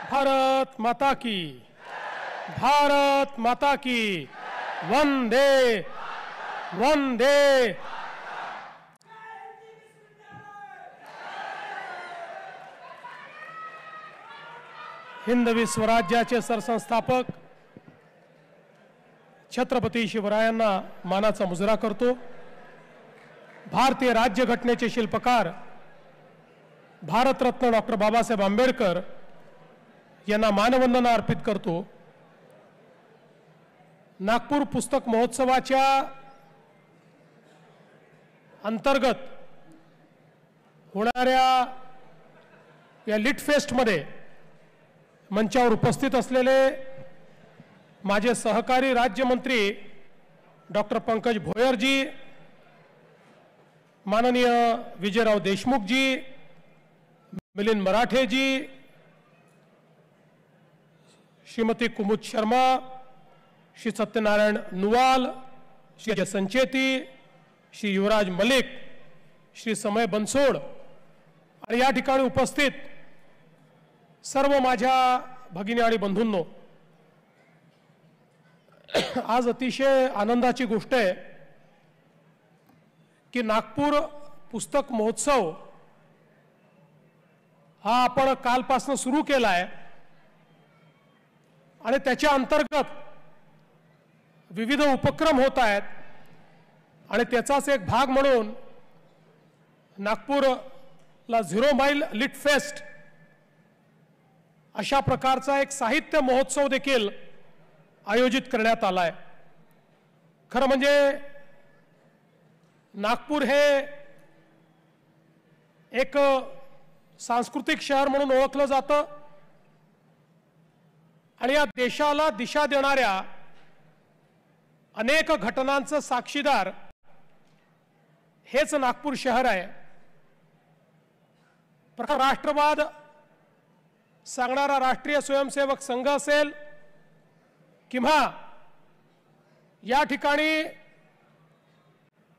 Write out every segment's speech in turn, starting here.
भारत माता की, भारत माता की, वंदे वंदे। हिंदवी स्वराज्याचे सरसंस्थापक छत्रपती शिवरायांना मानाचा मुजरा करतो। भारतीय राज्यघटनेचे शिल्पकार भारतरत्न डॉक्टर बाबासाहेब आंबेडकर यांना मानवंदना अर्पित करतो। नागपूर पुस्तक महोत्सवाच्या अंतर्गत होणाऱ्या या लिट फेस्टमध्ये मंचावर उपस्थित असलेले माझे सहकारी राज्यमंत्री डॉक्टर पंकज भोयरजी, माननीय विजयराव देशमुखजी, मिलिंद मराठेजी, श्रीमती कुमुद शर्मा, श्री सत्यनारायण नुवाल, श्री अजय संचेती, श्री युवराज मलिक, श्री समय बनसोड आणि या ठिकाणी उपस्थित सर्व माझ्या भगिनी आणि बंधूंनो, आज अतिशय आनंदाची गोष्ट आहे की नागपूर पुस्तक महोत्सव हा आपण कालपासून सुरू केला आहे आणि त्याच्या अंतर्गत विविध उपक्रम होत आहेत आणि त्याचाच एक भाग म्हणून नागपूरला 0 माइल लिट फेस्ट अशा प्रकारचा एक साहित्य महोत्सव देखील आयोजित करण्यात आला आहे। खरं म्हणजे नागपूर हे एक सांस्कृतिक शहर म्हणून ओळखलं जातं आणि या देशाला दिशा देणाऱ्या अनेक घटनांचं साक्षीदार हेच नागपूर शहर आहे। प्रखर राष्ट्रवाद सांगणारा राष्ट्रीय स्वयंसेवक संघ असेल किंवा या ठिकाणी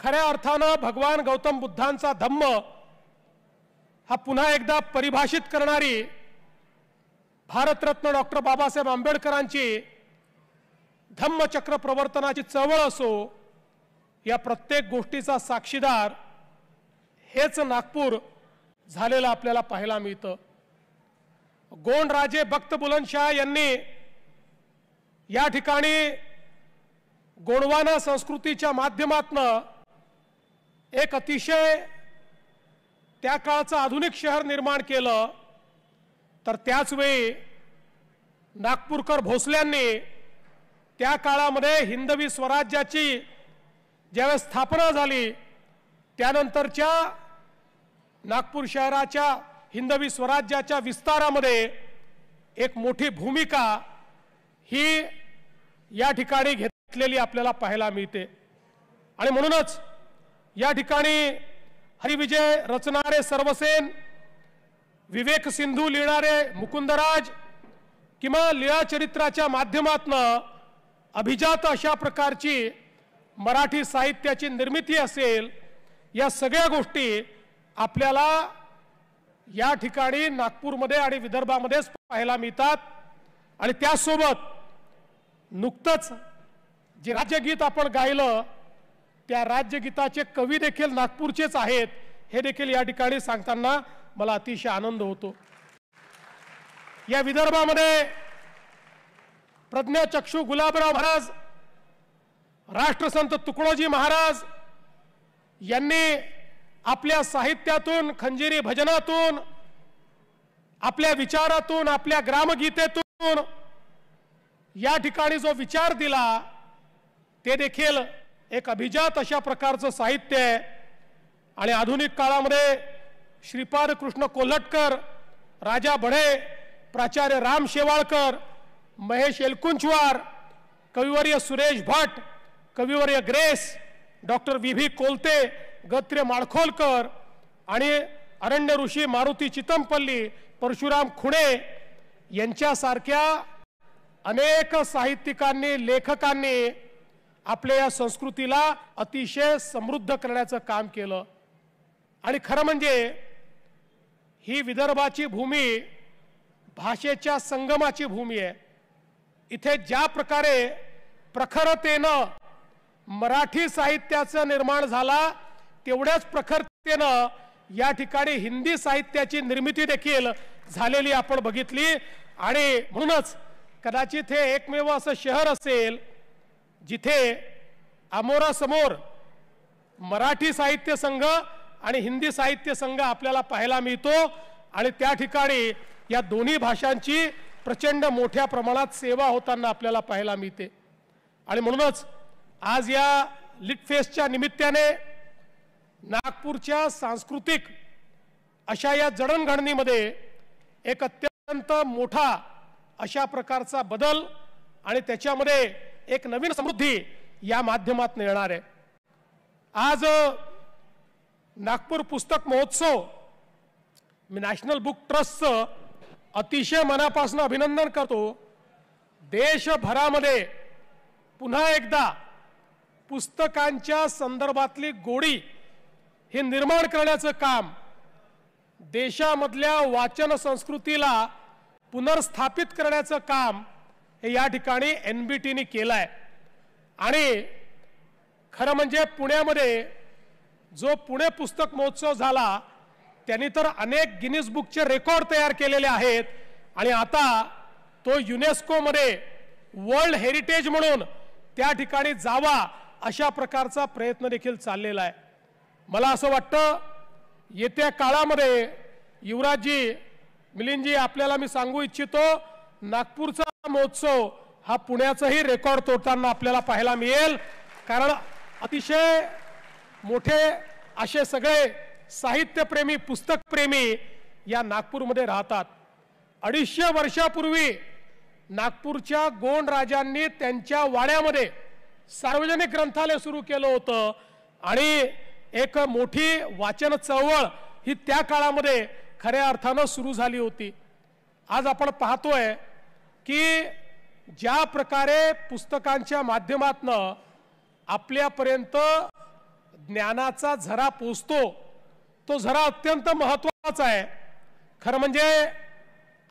खऱ्या अर्थानं भगवान गौतम बुद्धांचा धम्म हा पुन्हा एकदा परिभाषित करणारी भारतरत्न डॉक्टर बाबासाहेब आंबेडकरांची धम्मचक्र प्रवर्तनाची चळवळ असो, या प्रत्येक गोष्टीचा साक्षीदार हेच नागपूर झालेलं आपल्याला पाहायला मिळतं। गोंडराजे बख्त बुलंदशाह यांनी या ठिकाणी गोंडवाना संस्कृतीच्या माध्यमातून एक अतिशय त्या काळचं आधुनिक शहर निर्माण केलं, तर त्याच वेळी नागपूरकर भोसल्यांनी त्या काळामध्ये हिंदवी स्वराज्याची ज्यावेळेस स्थापना झाली त्यानंतरच्या नागपूर शहराच्या हिंदवी स्वराज्याच्या विस्तारामध्ये एक मोठी भूमिका ही या ठिकाणी घेतलेली आपल्याला पाहायला मिळते। आणि म्हणूनच या ठिकाणी हरिविजय रचणारे सर्वसेन, विवेक सिंधू लिहिणारे मुकुंदराज किंवा लीळा चरित्राच्या माध्यमातून अभिजात अशा प्रकारची मराठी साहित्याची निर्मिती असेल, या सगळ्या गोष्टी आपल्याला या ठिकाणी नागपूरमध्ये आणि विदर्भामध्येच पाहायला मिळतात। आणि त्यासोबत नुकतंच जे राज्यगीत आपण गायलं त्या राज्यगीताचे कवी देखील नागपूरचेच आहेत, हे देखील या ठिकाणी सांगताना मला अतिशय आनंद होतो। या विदर्भामध्ये प्रज्ञाचक्षू गुलाबराव महाराज, राष्ट्रसंत तुकडोजी महाराज यांनी आपल्या साहित्यातून, खंजिरी भजनातून, आपल्या विचारातून, आपल्या ग्रामगीतेतून या ठिकाणी जो विचार दिला ते देखील एक अभिजात अशा प्रकारचं साहित्य आहे। आणि आधुनिक काळामध्ये श्रीपाद कृष्ण कोल्हटकर, राजा बढे, प्राचार्य राम शेवाळकर, महेश एलकुंचवार, कविवर्य सुरेश भट, कविवर्य ग्रेस, डॉक्टर व्ही कोलते, गत्रे माळखोलकर आणि अरण्य ऋषी मारुती चितमपल्ली, परशुराम खुणे यांच्यासारख्या अनेक साहित्यिकांनी, लेखकांनी आपल्या या संस्कृतीला अतिशय समृद्ध करण्याचं काम केलं। आणि खरं म्हणजे ही विदर्भाची भूमी भाषेच्या संगमाची भूमी आहे। इथे ज्या प्रकारे प्रखरतेनं मराठी साहित्याचं निर्माण झाला तेवढ्याच प्रखरतेनं या ठिकाणी हिंदी साहित्याची निर्मिती देखील झालेली आपण बघितली। आणि म्हणूनच कदाचित हे एकमेव असं शहर असेल जिथे अमोरासमोर मराठी साहित्य संघ आणि हिंदी साहित्य संघ आपल्याला पाहायला मिळतो आणि त्या ठिकाणी या दोन्ही भाषांची प्रचंड मोठ्या प्रमाणात सेवा होताना आपल्याला पाहायला मिळते। आणि म्हणूनच आज या लिटफेस्टच्या निमित्ताने नागपूरच्या सांस्कृतिक अशा या जडणघडणीमध्ये एक अत्यंत मोठा अशा प्रकारचा बदल आणि त्याच्यामध्ये एक नवीन समृद्धी या माध्यमातून येणार आहे। आज नागपूर पुस्तक महोत्सव मी नॅशनल बुक ट्रस्टचं अतिशय मनापासून अभिनंदन करतो। देशभरामध्ये पुन्हा एकदा पुस्तकांच्या संदर्भातली गोडी हे निर्माण करण्याचं काम, देशामधल्या वाचन संस्कृतीला पुनर्स्थापित करण्याचं काम हे या ठिकाणी NBTने केलं आहे। आणि खरं म्हणजे पुण्यामध्ये जो पुणे पुस्तक महोत्सव झाला त्यांनी तर अनेक गिनीज बुकचे रेकॉर्ड तयार केलेले आहेत आणि आता तो युनेस्कोमध्ये वर्ल्ड हेरिटेज म्हणून त्या ठिकाणी जावा अशा प्रकारचा प्रयत्न देखील चाललेला आहे। मला असं वाटतं येत्या काळामध्ये युवराजजी, मिलिंदजी, आपल्याला मी सांगू इच्छितो नागपूरचा महोत्सव हा पुण्याचाही रेकॉर्ड तोडताना आपल्याला पाहायला मिळेल। कारण अतिशय मोठे असे सगळे साहित्यप्रेमी, पुस्तकप्रेमी या नागपूरमध्ये राहतात। 250 वर्षापूर्वी नागपूरच्या गोंड राजांनी त्यांच्या वाड्यामध्ये सार्वजनिक ग्रंथालय सुरू केलं होतं आणि एक मोठी वाचन चळवळ ही त्या काळामध्ये खऱ्या अर्थानं सुरू झाली होती। आज आपण पाहतोय की ज्या प्रकारे पुस्तकांच्या माध्यमातून आपल्यापर्यंत ज्ञानाचा झरा पोचतो तो झरा अत्यंत महत्त्वाचा आहे। खरं म्हणजे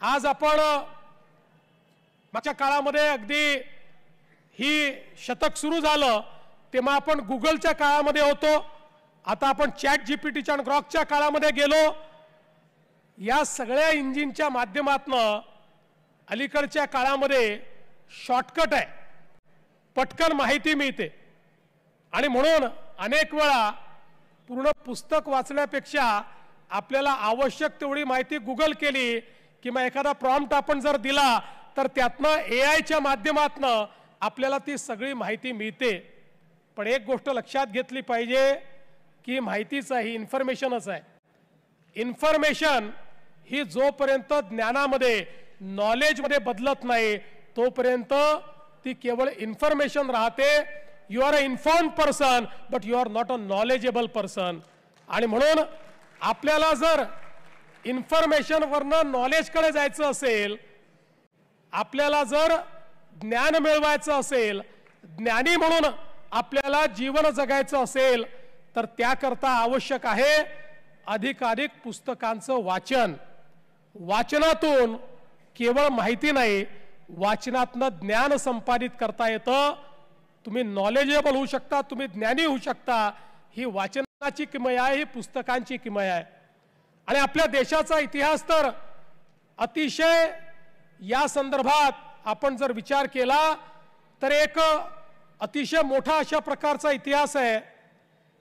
आज आपण मागच्या काळामध्ये अगदी ही शतक सुरू झालं तेव्हा आपण गुगलच्या काळामध्ये होतो, आता आपण ChatGPTच्या आणि ग्रॉकच्या काळामध्ये गेलो। या सगळ्या इंजिनच्या माध्यमातून अलीकडच्या काळामध्ये शॉर्टकट आहे, पटकन माहिती मिळते आणि म्हणून अनेक वेळा पूर्ण पुस्तक वाचण्यापेक्षा आपल्याला आवश्यक तेवढी माहिती गुगल केली किंवा एखादा प्रॉम्प्ट आपण जर दिला तर त्यातनं AIच्या माध्यमातून आपल्याला ती सगळी माहिती मिळते। पण एक गोष्ट लक्षात घेतली पाहिजे की माहितीच आहे, इन्फॉर्मेशनच आहे। इन्फॉर्मेशन ही जोपर्यंत ज्ञानामध्ये, नॉलेजमध्ये बदलत नाही तोपर्यंत ती केवळ इन्फॉर्मेशन राहते। You are a informed person but you are not a knowledgeable person. आणि म्हणून आपल्याला जर इन्फॉर्मेशनवरनं नॉलेजकडे जायचं असेल, आपल्याला जर ज्ञान मिळवायचं असेल, ज्ञानी म्हणून आपल्याला जीवन जगायचं असेल तर त्याकरता आवश्यक आहे अधिकाधिक पुस्तकांचं वाचन। वाचनातून केवळ माहिती नाही, वाचनातनं ज्ञान संपादित करता येतं। तुम्ही नॉलेजेबल होऊ शकता, तुम्ही ज्ञानी होऊ शकता। ही वाचनाची किमया आहे, ही पुस्तकांची किमया आहे। आणि आपल्या देशाचा इतिहास तर अतिशय या संदर्भात आपण जर विचार केला तर एक अतिशय मोठा अशा प्रकारचा इतिहास आहे।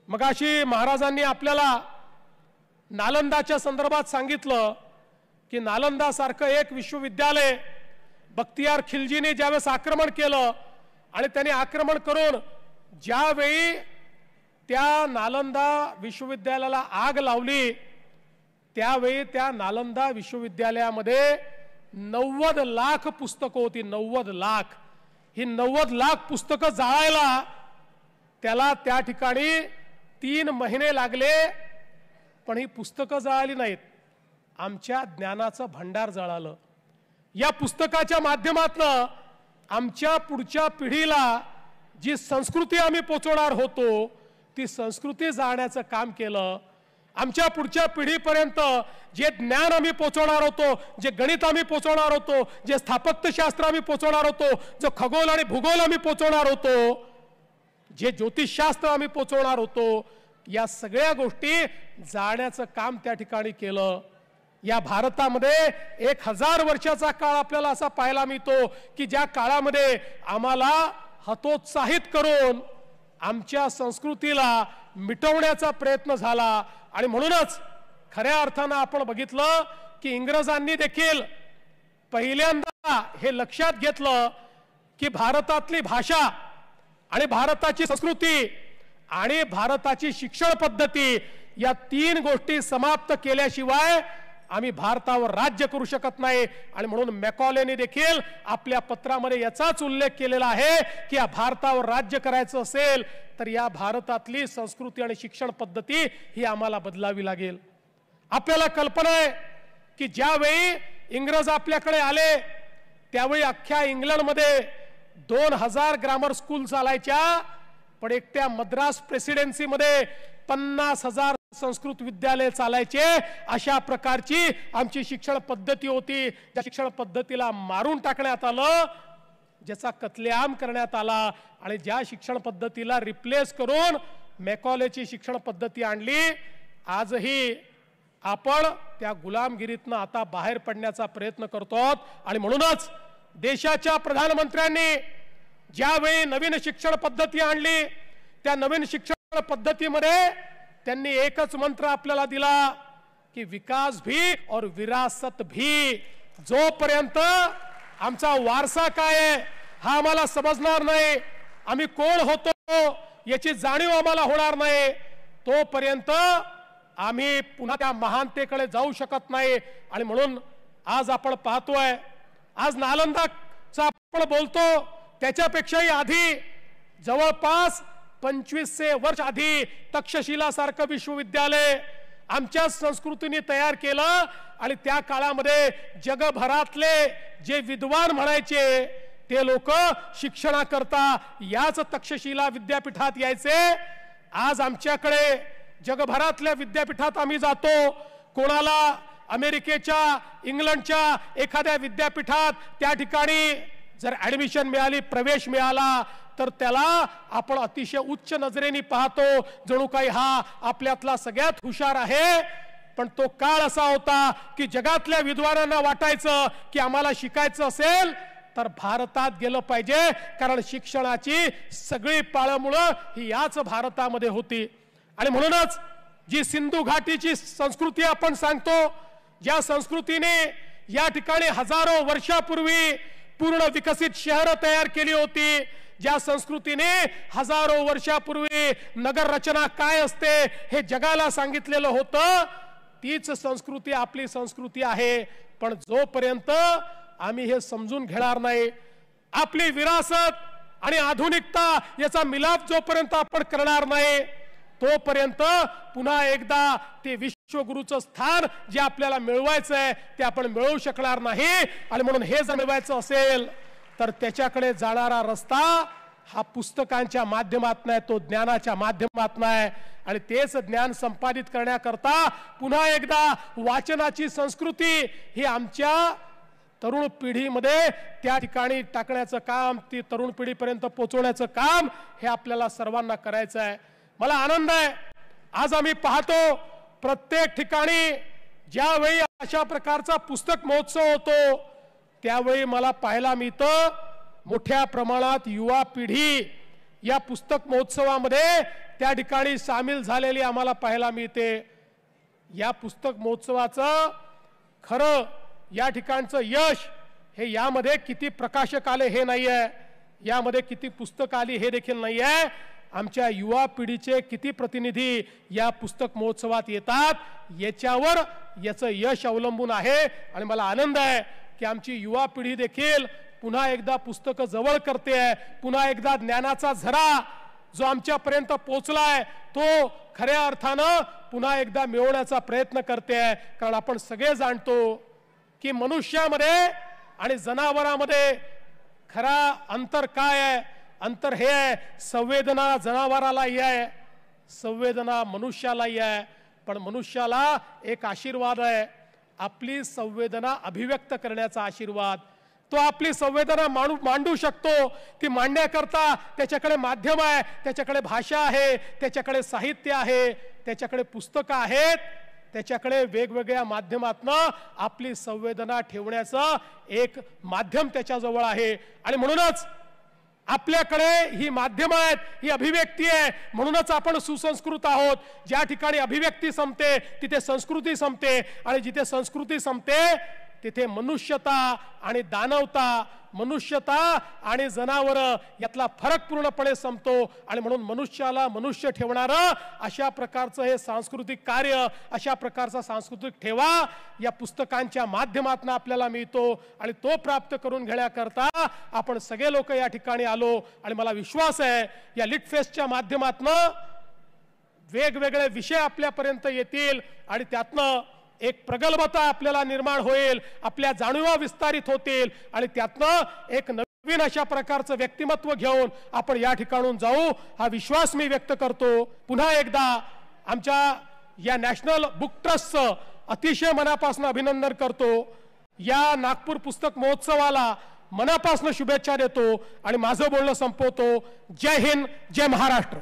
मगाशी महाराजांनी आपल्याला नालंदाच्या संदर्भात सांगितलं की नालंदासारखं एक विश्वविद्यालय बख्तियार खिलजीने ज्यावेळेस आक्रमण केलं आणि त्यांनी आक्रमण करून ज्यावेळी त्या नालंदा विश्वविद्यालयाला आग लावली त्यावेळी त्या नालंदा विश्वविद्यालयामध्ये 90 लाख पुस्तकं होती। 90 लाख, ही 90 लाख पुस्तकं जाळायला त्याला त्या ठिकाणी 3 महिने लागले। पण ही पुस्तकं जळाली नाहीत, आमच्या ज्ञानाचं भांडार जळालं। या पुस्तकाच्या माध्यमातून आमच्या पुढच्या पिढीला जी संस्कृती आम्ही पोचवणार होतो ती संस्कृती जाळण्याचं काम केलं। आमच्या पुढच्या पिढीपर्यंत जे ज्ञान आम्ही पोहोचवणार होतो, जे गणित आम्ही पोहोचवणार होतो, जे स्थापत्यशास्त्र आम्ही पोहोचवणार होतो, जो खगोल आणि भूगोल आम्ही पोहोचवणार होतो, जे ज्योतिषशास्त्र आम्ही पोहोचवणार होतो, या सगळ्या गोष्टी जाण्याचं काम त्या ठिकाणी केलं. या भारतामध्ये 1000 वर्षाचा काळ आपल्याला असा पाहायला मिळतो की ज्या काळामध्ये आम्हाला हतोत्साहित करून आमच्या संस्कृतीला मिटवण्याचा प्रयत्न झाला. आणि म्हणूनच खऱ्या अर्थानं आपण बघितलं की इंग्रजांनी देखील पहिल्यांदा हे लक्षात घेतलं की भारतातली भाषा आणि भारताची संस्कृती आणि भारताची शिक्षण पद्धती या 3 गोष्टी समाप्त केल्याशिवाय आम्ही भारतावर राज्य करू शकत नाही. आणि म्हणून मॅकॉलेनी देखील आपल्या पत्रामध्ये याचाच उल्लेख केलेला आहे की या भारतावर राज्य करायचं असेल तर या भारतातली संस्कृती आणि शिक्षण पद्धती ही आम्हाला बदलावी लागेल. आपल्याला कल्पना आहे की ज्यावेळी इंग्रज आपल्याकडे आले त्यावेळी अख्ख्या इंग्लंडमध्ये 2000 ग्रामर स्कूल चालायच्या, पण एकट्या मद्रास प्रेसिडेन्सीमध्ये 50,000 संस्कृत विद्यालय चालायचे. अशा प्रकारची आमची शिक्षण पद्धती होती. त्या शिक्षण पद्धतीला मारून टाकण्यात आलं, ज्याचा कत्लेआम करण्यात आला. आणि ज्या शिक्षण पद्धतीला रिप्लेस करून मॅकॉलेची शिक्षण पद्धती आणली. आजही आपण त्या गुलामगिरीतनं आता बाहेर पडण्याचा प्रयत्न करतो आहोत. आणि म्हणूनच देशाच्या प्रधानमंत्र्यांनी ज्यावेळी नवीन शिक्षण पद्धती आणली त्या नवीन शिक्षण पद्धतीमध्ये त्यांनी एकच मंत्र आपल्याला दिला की विकास भी और विरासत भी. जोपर्यंत आमचा वारसा काय आहे हा आम्हाला समजणार नाही, आम्ही कोण होतो याची जाणीव आम्हाला होणार नाही, तोपर्यंत आम्ही पुन्हा त्या महानतेकडे जाऊ शकत नाही. आणि म्हणून आज आपण पाहतोय, आज नालंदाचं आपण बोलतो त्याच्यापेक्षाही आधी जवळपास 2500 वर्ष आधी तक्षशिला सारखं विश्वविद्यालय आमच्या संस्कृतीने तयार केलं. आणि त्या काळामध्ये जगभरातले जे विद्वान म्हणायचे ते लोक शिक्षणाकरता याच तक्षशिला विद्यापीठात यायचे. आज आमच्याकडे जगभरातल्या विद्यापीठात आम्ही जातो, कोणाला अमेरिकेच्या इंग्लंडच्या एखाद्या विद्यापीठात त्या ठिकाणी जर ऍडमिशन मिळाली, प्रवेश मिळाला तर त्याला आपण अतिशय उच्च नजरेने पाहतो, जणू काही हा आपल्यातला सगळ्यात हुशार आहे. पण तो काळ असा होता की जगातल्या विद्वानांना वाटायचं की आम्हाला शिकायचं असेल तर भारतात गेलं पाहिजे, कारण शिक्षणाची सगळी पाळंमुळं ही याच भारतामध्ये होती. आणि म्हणूनच जी सिंधू घाटीची संस्कृती आपण सांगतो, ज्या संस्कृतीने या ठिकाणी हजारो वर्षापूर्वी पूर्ण विकसित शहरं तयार केली होती, ज्या संस्कृतीने हजारो वर्षापूर्वी नगर रचना काय असते हे जगाला सांगितलेलं होतं, तीच संस्कृती आपली संस्कृती आहे. पण जोपर्यंत आम्ही हे समजून घेणार नाही, आपली विरासत आणि आधुनिकता याचा मिलाप जोपर्यंत आपण करणार नाही, तोपर्यंत पुन्हा एकदा ते विश्वगुरूचं स्थान जे आपल्याला मिळवायचं आहे ते आपण मिळवू शकणार नाही. आणि म्हणून हे जर मिळवायचं असेल तर त्याच्याकडे जाणारा रस्ता हा पुस्तकांच्या माध्यमातून आहे, तो ज्ञानाच्या माध्यमातून आहे. आणि तेच ज्ञान संपादित करण्याकरता पुन्हा एकदा वाचनाची संस्कृती ही आमच्या तरुण पिढीमध्ये त्या ठिकाणी टाकण्याचं काम, ती तरुण पिढीपर्यंत पोहोचवण्याचं काम हे आपल्याला सर्वांना करायचं आहे. मला आनंद आहे, आज आम्ही पाहतो प्रत्येक ठिकाणी ज्यावेळी अशा प्रकारचा पुस्तक महोत्सव होतो त्यावेळी मला पाहायला मिळतं मोठ्या प्रमाणात युवा पिढी या पुस्तक महोत्सवामध्ये त्या ठिकाणी सामील झालेली आम्हाला पाहायला मिळते. या पुस्तक महोत्सवाचं खरं या ठिकाणचं यश हे यामध्ये किती प्रकाशक आले हे नाही आहे, यामध्ये किती पुस्तक आली हे देखील नाही आहे, आमच्या युवा पिढीचे किती प्रतिनिधी या पुस्तक महोत्सवात येतात याच्यावर याचं यश अवलंबून आहे. आणि मला आनंद आहे की आमची युवा पिढी देखील पुन्हा एकदा पुस्तकं जवळ करते आहे, पुन्हा एकदा ज्ञानाचा झरा जो आमच्यापर्यंत पोहोचलाय तो खऱ्या अर्थानं पुन्हा एकदा मिळवण्याचा प्रयत्न करते आहे. कारण आपण सगळे जाणतो की मनुष्यामध्ये आणि जनावरांमध्ये खरा अंतर काय आहे. अंतर हे आहे, संवेदना जनावरालाही आहे, संवेदना मनुष्यालाही आहे. पण मनुष्याला एक आशीर्वाद आहे, आपली संवेदना अभिव्यक्त करण्याचा आशीर्वाद. तो आपली संवेदना मांडू शकतो. ती मांडण्याकरता त्याच्याकडे माध्यम आहे, त्याच्याकडे भाषा आहे, त्याच्याकडे साहित्य आहे, त्याच्याकडे पुस्तकं आहेत, त्याच्याकडे वेगवेगळ्या माध्यमातनं आपली संवेदना ठेवण्याचं एक माध्यम त्याच्याजवळ आहे. आणि म्हणूनच आपल्याकडे ही माध्यमं आहेत, ही अभिव्यक्ती आहे. म्हणूनच आपण सुसंस्कृत आहोत. ज्या ठिकाणी अभिव्यक्ती संपते तिथे संस्कृती संपते, आणि जिथे संस्कृती संपते तिथे मनुष्यता आणि दानवता, मनुष्यता आणि जनावर यातला फरक पूर्णपणे संपतो. आणि म्हणून मनुष्याला मनुष्य ठेवणारं अशा प्रकारचं हे सांस्कृतिक कार्य, अशा प्रकारचा सांस्कृतिक ठेवा या पुस्तकांच्या माध्यमातून आपल्याला मिळतो. आणि तो प्राप्त करून घेण्याकरता आपण सगळे लोक या ठिकाणी आलो. आणि मला विश्वास आहे या लिट फेस्टच्या माध्यमातून वेगवेगळे विषय आपल्यापर्यंत येतील आणि त्यातनं एक प्रगल्भता आपल्याला निर्माण होईल, आपल्या जाणीवा विस्तारित होतील, आणि त्यातनं एक नवीन अशा प्रकारचं व्यक्तिमत्व घेऊन आपण या ठिकाणून जाऊ, हा विश्वास मी व्यक्त करतो. पुन्हा एकदा आमच्या या नॅशनल बुक ट्रस्टचं अतिशय मनापासून अभिनंदन करतो. या नागपूर पुस्तक महोत्सवाला मनापासून शुभेच्छा देतो आणि माझं बोलणं संपवतो. जय हिंद, जय महाराष्ट्र.